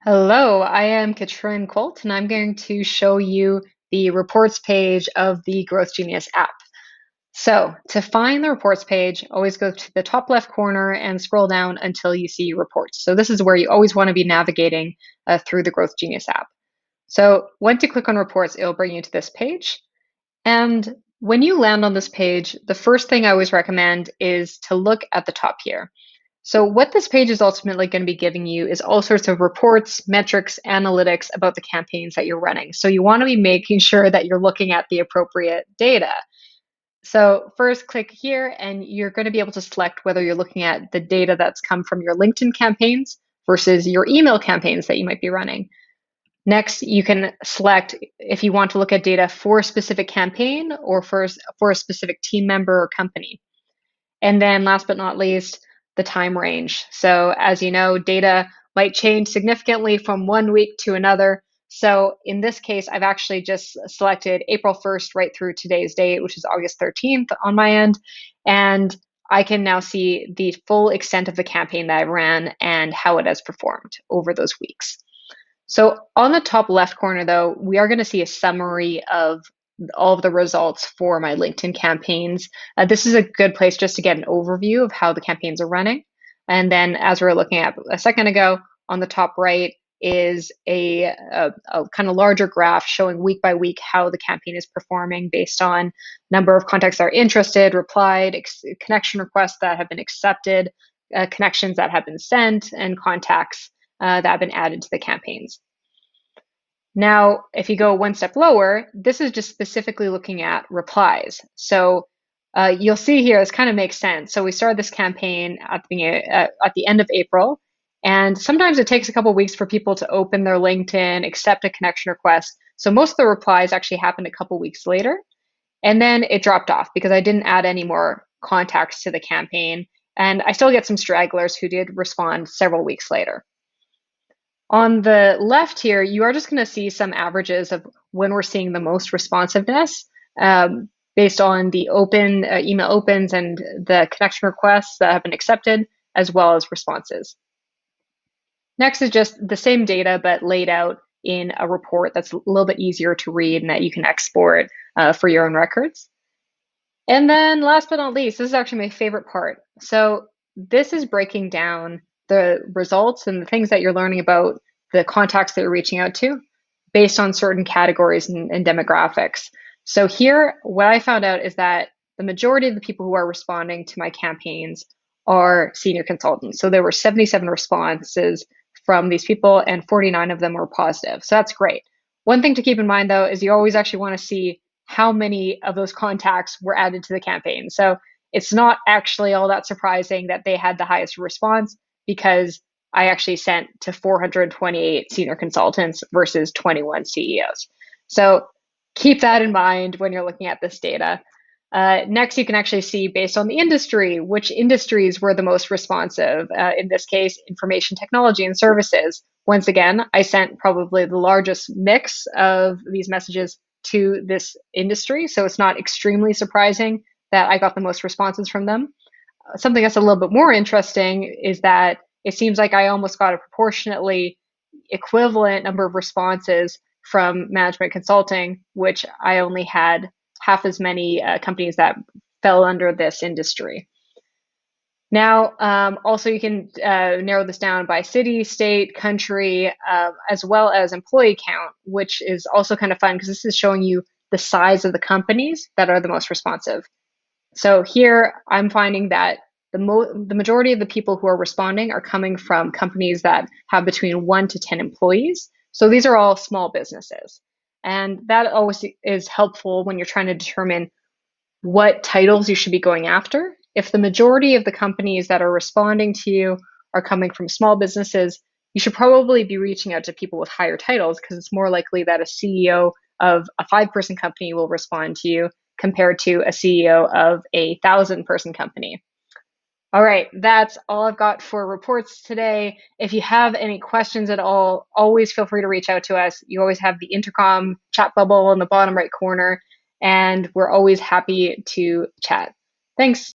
Hello, I am Katrin Colt, and I'm going to show you the reports page of the GrowthGenius app. So to find the reports page, always go to the top left corner and scroll down until you see reports. So this is where you always want to be navigating through the GrowthGenius app. So once you click on reports, it'll bring you to this page. And when you land on this page, the first thing I always recommend is to look at the top here. So what this page is ultimately going to be giving you is all sorts of reports, metrics, analytics about the campaigns that you're running. So you want to be making sure that you're looking at the appropriate data. So first click here and you're going to be able to select whether you're looking at the data that's come from your LinkedIn campaigns versus your email campaigns that you might be running. Next, you can select if you want to look at data for a specific campaign or for a specific team member or company. And then last but not least, the time range. So as you know, data might change significantly from one week to another. So in this case, I've actually just selected April 1st right through today's date, which is August 13th on my end. And I can now see the full extent of the campaign that I ran and how it has performed over those weeks. So on the top left corner, though, we are going to see a summary of all of the results for my LinkedIn campaigns. This is a good place just to get an overview of how the campaigns are running. And then, as we were looking at a second ago, on the top right is a kind of larger graph showing week by week how the campaign is performing based on number of contacts that are interested, replied, connection requests that have been accepted, connections that have been sent, and contacts that have been added to the campaigns. Now, if you go one step lower, this is just specifically looking at replies. So you'll see here, this kind of makes sense. So we started this campaign at the end of April, and sometimes it takes a couple of weeks for people to open their LinkedIn, accept a connection request. So most of the replies actually happened a couple of weeks later, and then it dropped off because I didn't add any more contacts to the campaign. And I still get some stragglers who did respond several weeks later. On the left here, you are just going to see some averages of when we're seeing the most responsiveness based on the email opens and the connection requests that have been accepted, as well as responses. Next is just the same data, but laid out in a report that's a little bit easier to read and that you can export for your own records. And then last but not least, this is actually my favorite part. So this is breaking down the results and the things that you're learning about the contacts that you're reaching out to based on certain categories and demographics. So here, what I found out is that the majority of the people who are responding to my campaigns are senior consultants. So there were 77 responses from these people and 49 of them were positive. So that's great. One thing to keep in mind though, is you always actually want to see how many of those contacts were added to the campaign. So it's not actually all that surprising that they had the highest response because I actually sent to 428 senior consultants versus 21 CEOs. So keep that in mind when you're looking at this data. Next, you can actually see based on the industry, which industries were the most responsive. In this case, information technology and services. Once again, I sent probably the largest mix of these messages to this industry. So it's not extremely surprising that I got the most responses from them. Something that's a little bit more interesting is that it seems like I almost got a proportionately equivalent number of responses from management consulting, which I only had half as many companies that fell under this industry. Now, also you can narrow this down by city, state, country, as well as employee count, which is also kind of fun because this is showing you the size of the companies that are the most responsive. So here I'm finding that the majority of the people who are responding are coming from companies that have between 1 to 10 employees. So these are all small businesses. And that always is helpful when you're trying to determine what titles you should be going after. If the majority of the companies that are responding to you are coming from small businesses, you should probably be reaching out to people with higher titles because it's more likely that a CEO of a 5-person company will respond to you compared to a CEO of a 1,000-person company. All right, that's all I've got for reports today. If you have any questions at all, always feel free to reach out to us. You always have the intercom chat bubble in the bottom right corner, and we're always happy to chat. Thanks.